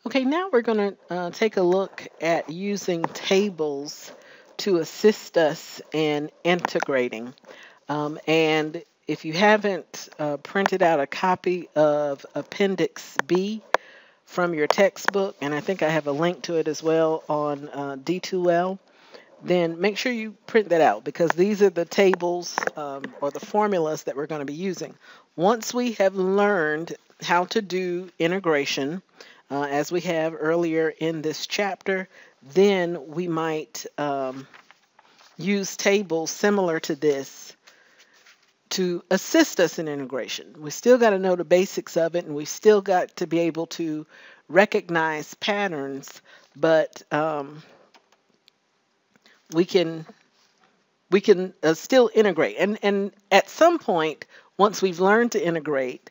Okay, now we're going to take a look at using tables to assist us in integrating. And if you haven't printed out a copy of Appendix B from your textbook, and I think I have a link to it as well on D2L, then make sure you print that out because these are the tables or the formulas that we're going to be using. Once we have learned how to do integration, as we have earlier in this chapter, then we might use tables similar to this to assist us in integration. We still got to know the basics of it, and we still got to be able to recognize patterns, but we can still integrate. And at some point, once we've learned to integrate,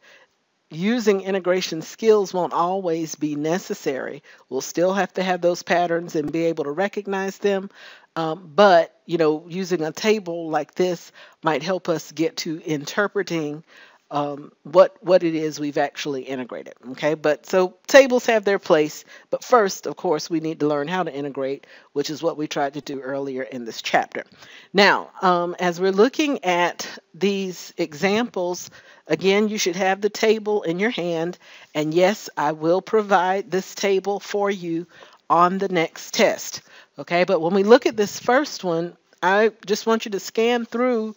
using integration skills won't always be necessary. We'll still have to have those patterns and be able to recognize them. But using a table like this might help us get to interpreting what it is we've actually integrated. Okay, but so tables have their place. But first, of course, we need to learn how to integrate, which is what we tried to do earlier in this chapter. Now, as we're looking at these examples, again, you should have the table in your hand. And yes, I will provide this table for you on the next test. Okay, but when we look at this first one, I just want you to scan through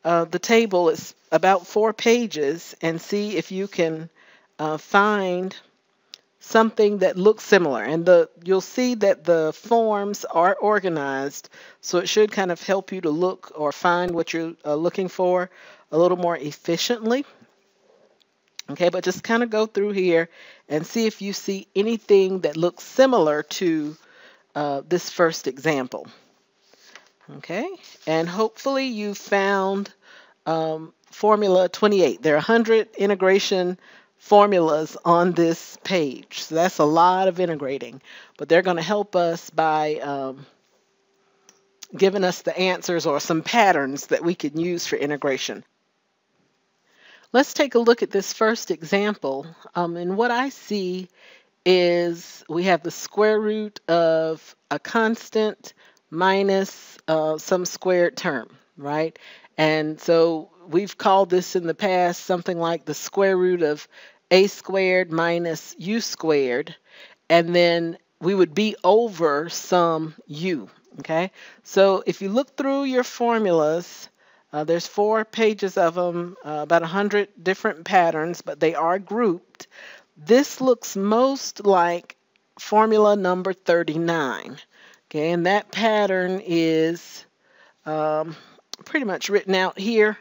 the table. It's about 4 pages and see if you can find something that looks similar. And you'll see that the forms are organized, so it should kind of help you to look or find what you're looking for a little more efficiently. Okay, but just kind of go through here and see if you see anything that looks similar to this first example. Okay, and hopefully you found formula 28. There are 100 integration formulas on this page. So that's a lot of integrating, but they're going to help us by giving us the answers or some patterns that we can use for integration. Let's take a look at this first example. And what I see is we have the square root of a constant minus some squared term, right? And so we've called this in the past something like the square root of a squared minus u squared, and then we would be over some u, okay? So if you look through your formulas, there's 4 pages of them, about 100 different patterns, but they are grouped. This looks most like formula number 39. Okay, and that pattern is pretty much written out here.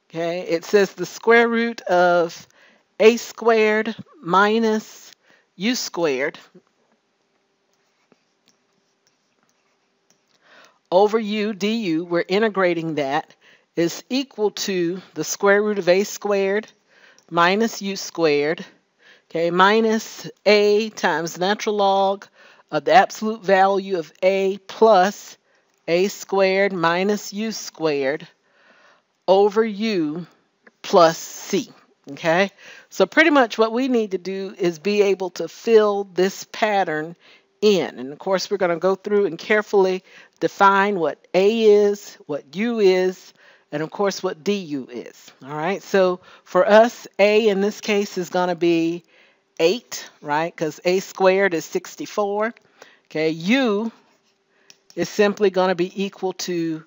Okay, it says the square root of a squared minus u squared over u du, we're integrating that, is equal to the square root of a squared minus u squared, okay, minus a times natural log of the absolute value of a plus a squared minus u squared over u plus c. Okay, so pretty much what we need to do is be able to fill this pattern in. And of course, we're going to go through and carefully define what a is, what u is, and of course what du is. All right, so for us, a in this case is going to be 8, right? Because a squared is 64. Okay, u is simply going to be equal to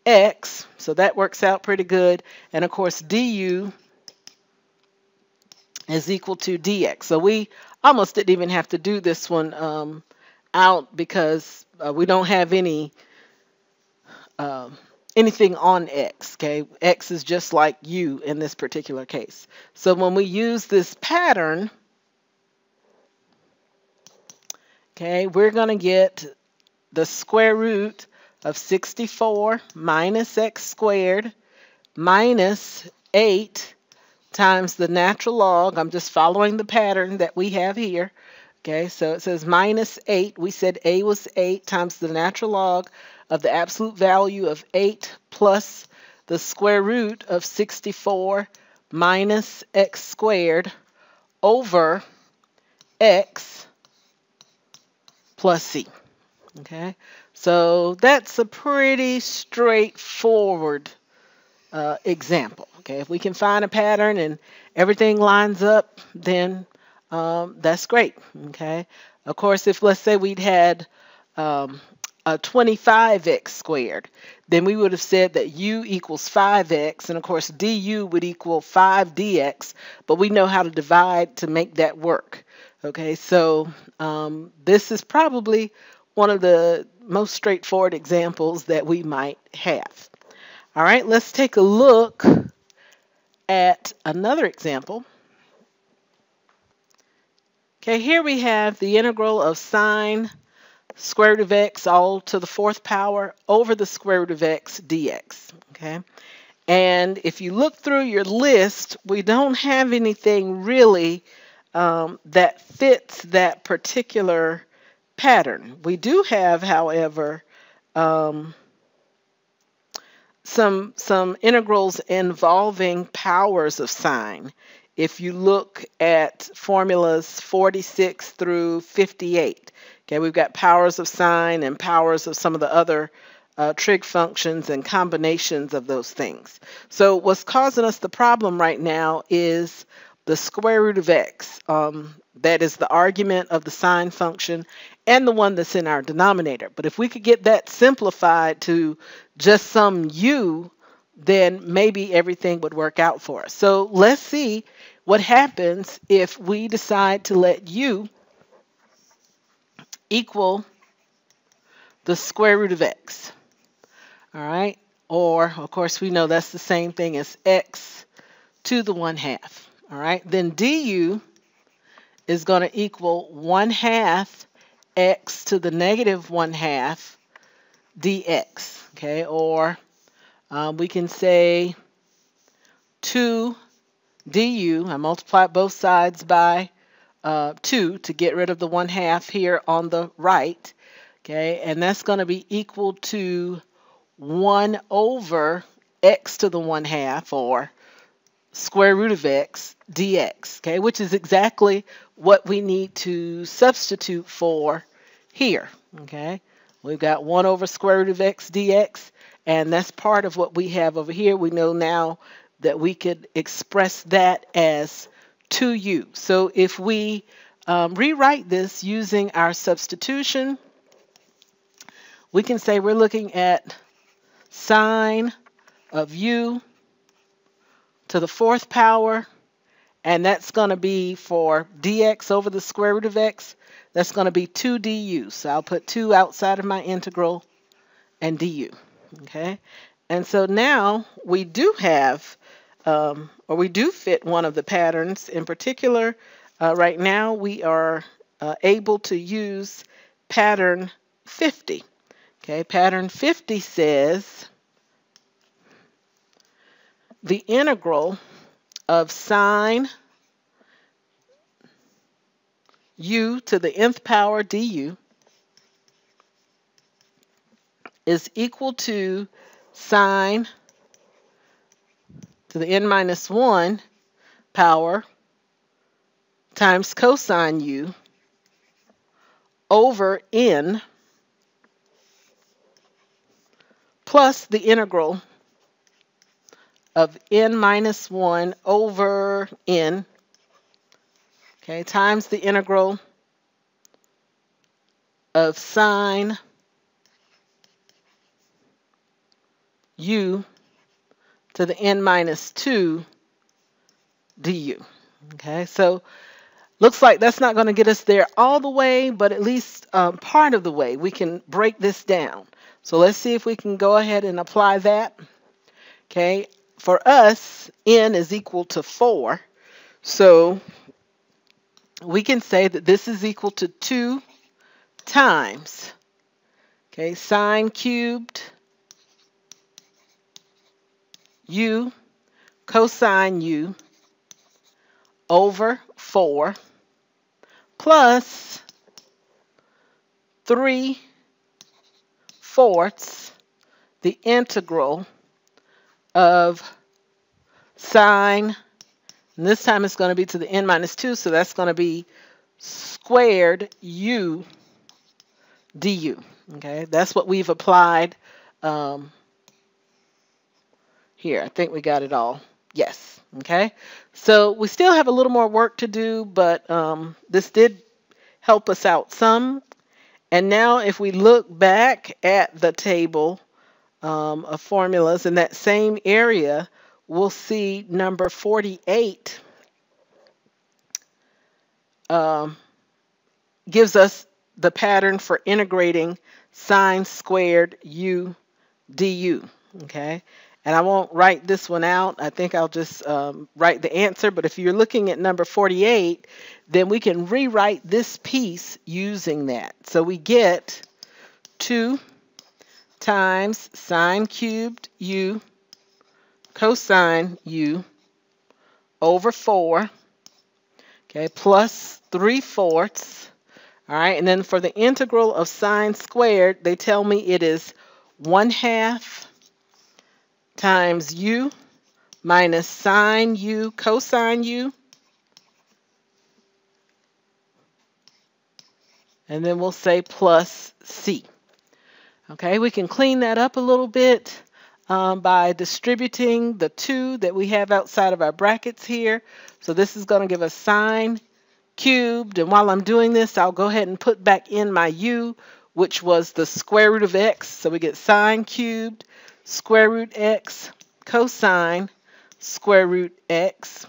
x, so that works out pretty good. And of course, du is equal to dx. So we almost didn't even have to do this one out because we don't have anything on x. Okay, x is just like u in this particular case. So when we use this pattern, okay, we're going to get the square root of 64 minus x squared minus 8 times the natural log. I'm just following the pattern that we have here. Okay, so it says minus 8. We said a was 8 times the natural log of the absolute value of 8 plus the square root of 64 minus x squared over x plus c. Okay, so that's a pretty straightforward example. Okay, if we can find a pattern and everything lines up, then that's great. Okay, of course, if let's say we'd had um, a 25x squared, then we would have said that u equals 5x, and of course du would equal 5dx, but we know how to divide to make that work. Okay, so this is probably one of the most straightforward examples that we might have. All right, let's take a look at another example. Okay, here we have the integral of sine square root of x all to the fourth power over the square root of x dx. Okay, and if you look through your list, we don't have anything really that fits that particular pattern. We do have, however, some integrals involving powers of sine. If you look at formulas 46 through 58, okay, we've got powers of sine and powers of some of the other trig functions and combinations of those things. So what's causing us the problem right now is the square root of x. That is the argument of the sine function and the one that's in our denominator. But if we could get that simplified to just some u, then maybe everything would work out for us. So let's see what happens if we decide to let u equal the square root of x. All right, or of course we know that's the same thing as x to the 1/2. All right, then du is going to equal 1/2 x to the negative 1/2 dx. Okay, or we can say 2 du. I multiply both sides by 2 to get rid of the 1/2 here on the right. Okay, and that's going to be equal to 1 over x to the 1/2, or square root of x dx, okay, which is exactly what we need to substitute for here. Okay, we've got 1 over square root of x dx, and that's part of what we have over here. We know now that we could express that as 2u. So if we rewrite this using our substitution, we can say we're looking at sine of u to the fourth power, and that's going to be for dx over the square root of x, that's going to be 2 du. So I'll put 2 outside of my integral and du. Okay, and so now we do have, or we do fit one of the patterns. In particular, right now we are able to use pattern 50. Okay, pattern 50 says the integral of sine u to the nth power du is equal to sine to the n minus 1 power times cosine u over n plus the integral of n minus 1 over n, okay, times the integral of sine u to the n minus 2 du. Okay, so looks like that's not going to get us there all the way, but at least part of the way. We can break this down. So let's see if we can go ahead and apply that. Okay, for us, n is equal to 4. So we can say that this is equal to 2 times, okay, sine cubed u cosine u over 4 plus 3/4 the integral of sine, and this time it's going to be to the n minus 2, so that's going to be squared u du. Okay, that's what we've applied um, here. I think we got it all. Yes. Okay, so we still have a little more work to do, but this did help us out some. And now if we look back at the table of formulas in that same area, we'll see number 48 um, gives us the pattern for integrating sine squared u du. Okay, and I won't write this one out. I think I'll just write the answer. But if you're looking at number 48, then we can rewrite this piece using that. So we get 2 times sine cubed u cosine u over 4, okay, plus 3/4. All right, and then for the integral of sine squared, they tell me it is 1/2 times u minus sine u cosine u. And then we'll say plus c. Okay, we can clean that up a little bit by distributing the 2 that we have outside of our brackets here. So this is going to give us sine cubed. And while I'm doing this, I'll go ahead and put back in my u, which was the square root of x. So we get sine cubed square root x cosine square root x.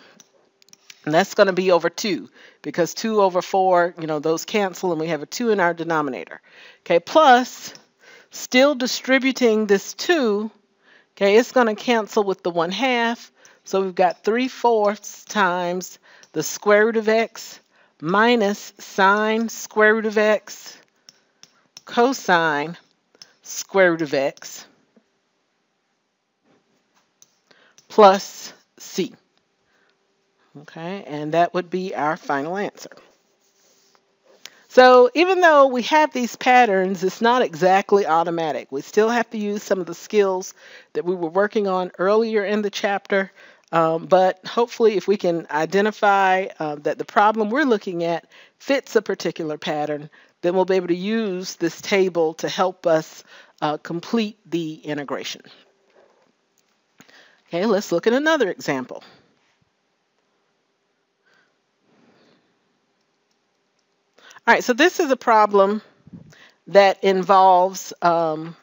And that's going to be over 2 because 2 over 4, those cancel and we have a 2 in our denominator. Okay, plus still distributing this 2, okay, it's going to cancel with the 1/2. So we've got 3/4 times the square root of x minus sine square root of x cosine square root of x plus c. Okay, and that would be our final answer. So even though we have these patterns, it's not exactly automatic. We still have to use some of the skills that we were working on earlier in the chapter. But hopefully if we can identify that the problem we're looking at fits a particular pattern, then we'll be able to use this table to help us complete the integration. Okay, let's look at another example. All right, so this is a problem that involves a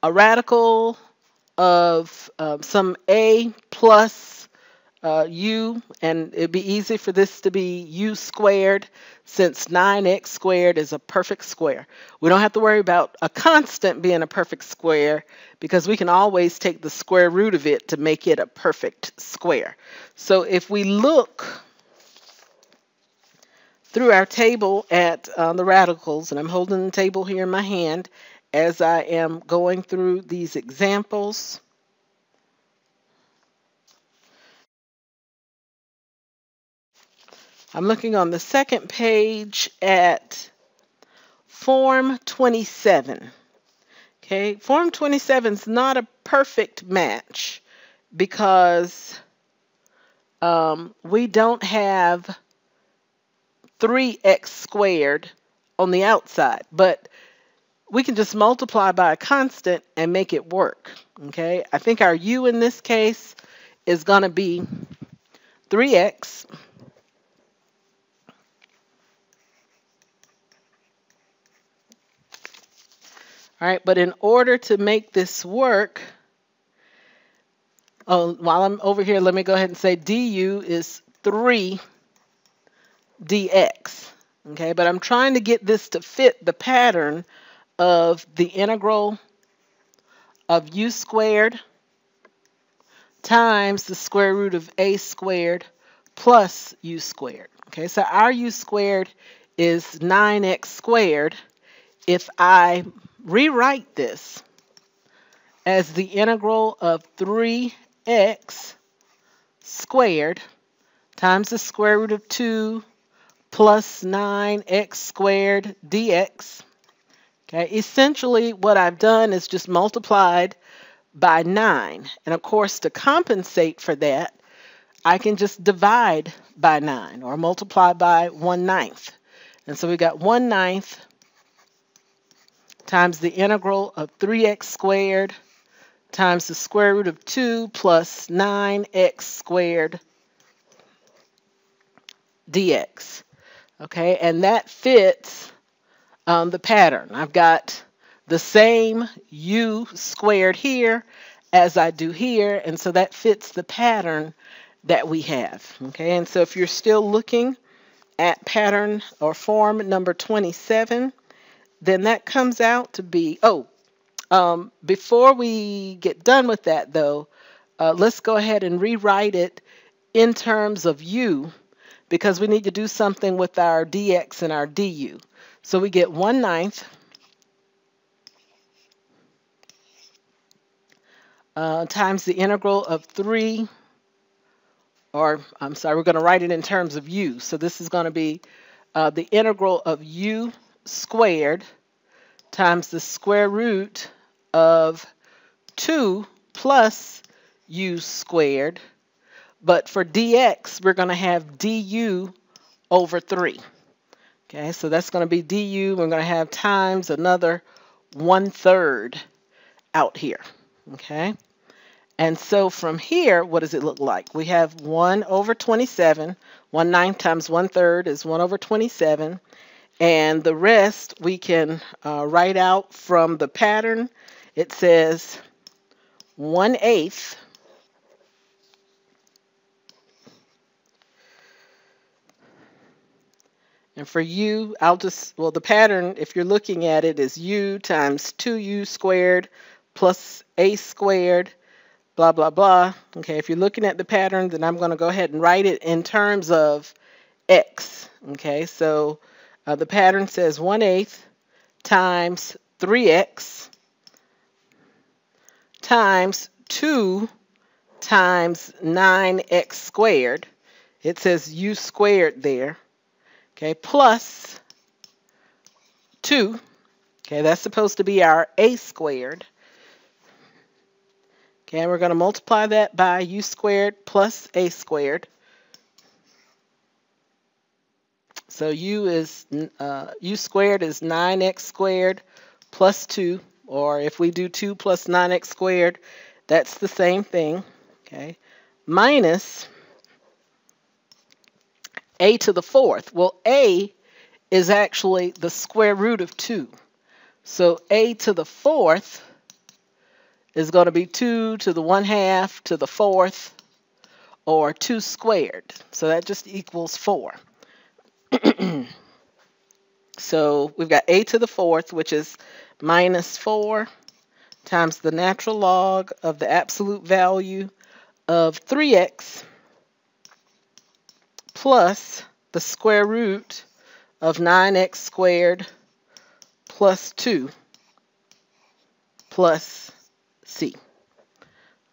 radical of some a plus u, and it'd be easy for this to be u squared since 9x squared is a perfect square. We don't have to worry about a constant being a perfect square because we can always take the square root of it to make it a perfect square. So if we look through our table at the radicals, and I'm holding the table here in my hand as I am going through these examples. I'm looking on the second page at Form 27. Okay, Form 27 is not a perfect match because we don't have 3x squared on the outside, but we can just multiply by a constant and make it work. Okay, I think our u in this case is going to be 3x all right, but in order to make this work, while I'm over here, let me go ahead and say du is 3 dx. Okay, but I'm trying to get this to fit the pattern of the integral of u squared times the square root of a squared plus u squared. Okay, so our u squared is 9x squared. If I rewrite this as the integral of 3x squared times the square root of 2 plus 9x squared dx. Okay, essentially what I've done is just multiplied by 9. And of course, to compensate for that, I can just divide by 9 or multiply by 1/9. And so we got 1/9 times the integral of 3x squared times the square root of 2 plus 9x squared dx. Okay, and that fits the pattern. I've got the same u squared here as I do here, and so that fits the pattern that we have. Okay, and so if you're still looking at pattern or form number 27, then that comes out to be, before we get done with that though, let's go ahead and rewrite it in terms of u, because we need to do something with our dx and our du. So we get 1/9 times the integral of 3, or I'm sorry, we're going to write it in terms of u. So this is going to be the integral of u squared times the square root of 2 plus u squared. But for dx, we're going to have du over 3. Okay, so that's going to be du. We're going to have times another 1/3 out here. Okay, and so from here, what does it look like? We have 1 over 27. 1/9 times 1/3 is 1 over 27. And the rest we can write out from the pattern. It says 1/8 and for u, the pattern, if you're looking at it, is u times 2u squared plus a squared, blah, blah, blah. Okay, if you're looking at the pattern, then I'm going to go ahead and write it in terms of x. Okay, so the pattern says 1/8 times 3x times 2 times 9x squared. It says u squared there. Okay, plus 2. Okay, that's supposed to be our a squared. Okay, and we're going to multiply that by u squared plus a squared. So u squared is 9x squared plus 2, or if we do 2 plus 9x squared, that's the same thing. Okay, minus a to the 4th. Well, a is actually the square root of 2. So a to the 4th is going to be 2 to the 1/2 to the 4th, or 2 squared. So that just equals 4. So we've got a to the 4th, which is minus 4 times the natural log of the absolute value of 3x plus the square root of 9x squared plus 2 plus c.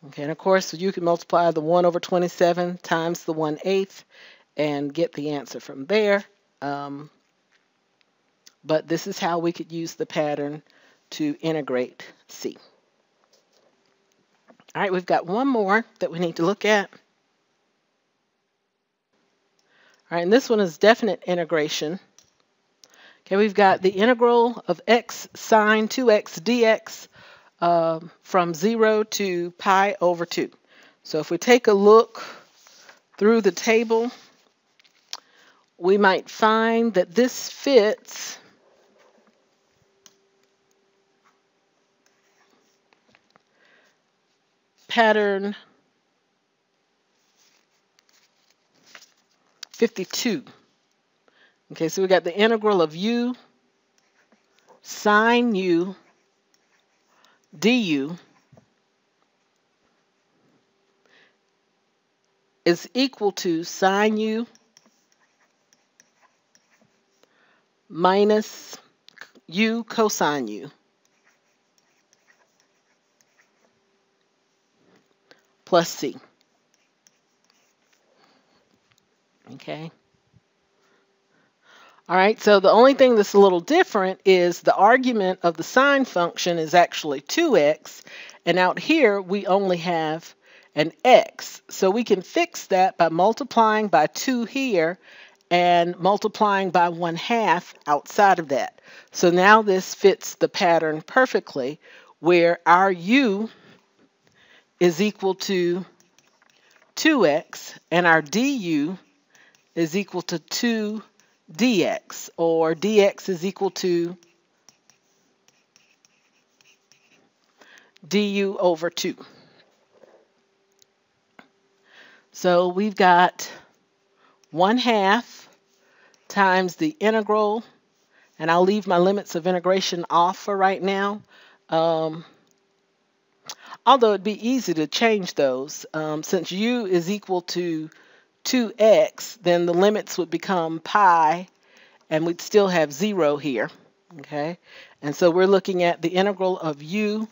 Okay, and of course you can multiply the 1 over 27 times the 1/8 and get the answer from there. But this is how we could use the pattern to integrate c. All right, we've got one more that we need to look at. All right, and this one is definite integration. Okay, we've got the integral of x sine 2x dx from 0 to pi over 2. So if we take a look through the table, we might find that this fits pattern 52. Okay, so we got the integral of u sine u du is equal to sine u minus u cosine u plus c. Okay. All right, so the only thing that's a little different is the argument of the sine function is actually 2x, and out here we only have an x. So we can fix that by multiplying by 2 here and multiplying by 1/2 outside of that. So now this fits the pattern perfectly, where our u is equal to 2x and our du is equal to 2 dx, or dx is equal to du over 2. So we've got 1/2 times the integral, and I'll leave my limits of integration off for right now. Although it'd be easy to change those. Since u is equal to 2x, then the limits would become pi, and we'd still have 0 here. Okay, and so we're looking at the integral of u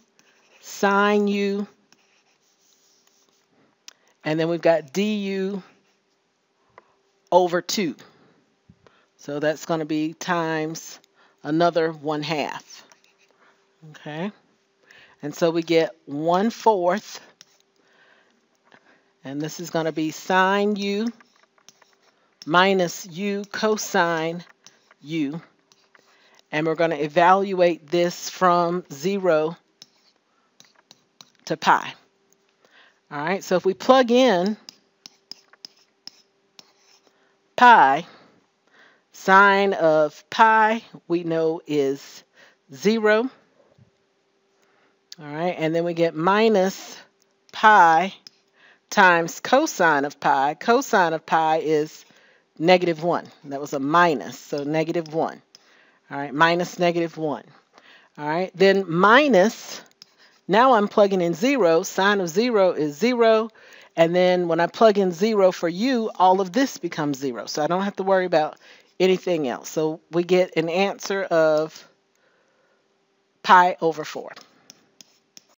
sine u, and then we've got du over 2. So that's going to be times another 1/2. Okay, and so we get 1/4, and this is going to be sine u minus u cosine u, and we're going to evaluate this from 0 to pi. All right, so if we plug in pi, sine of pi we know is 0. All right, and then we get minus pi times cosine of pi. Cosine of pi is -1. That was a minus, so -1. All right, minus -1. All right, then minus, now I'm plugging in 0. Sine of 0 is 0. And then when I plug in 0 for u, all of this becomes 0. So I don't have to worry about anything else. So we get an answer of pi over 4.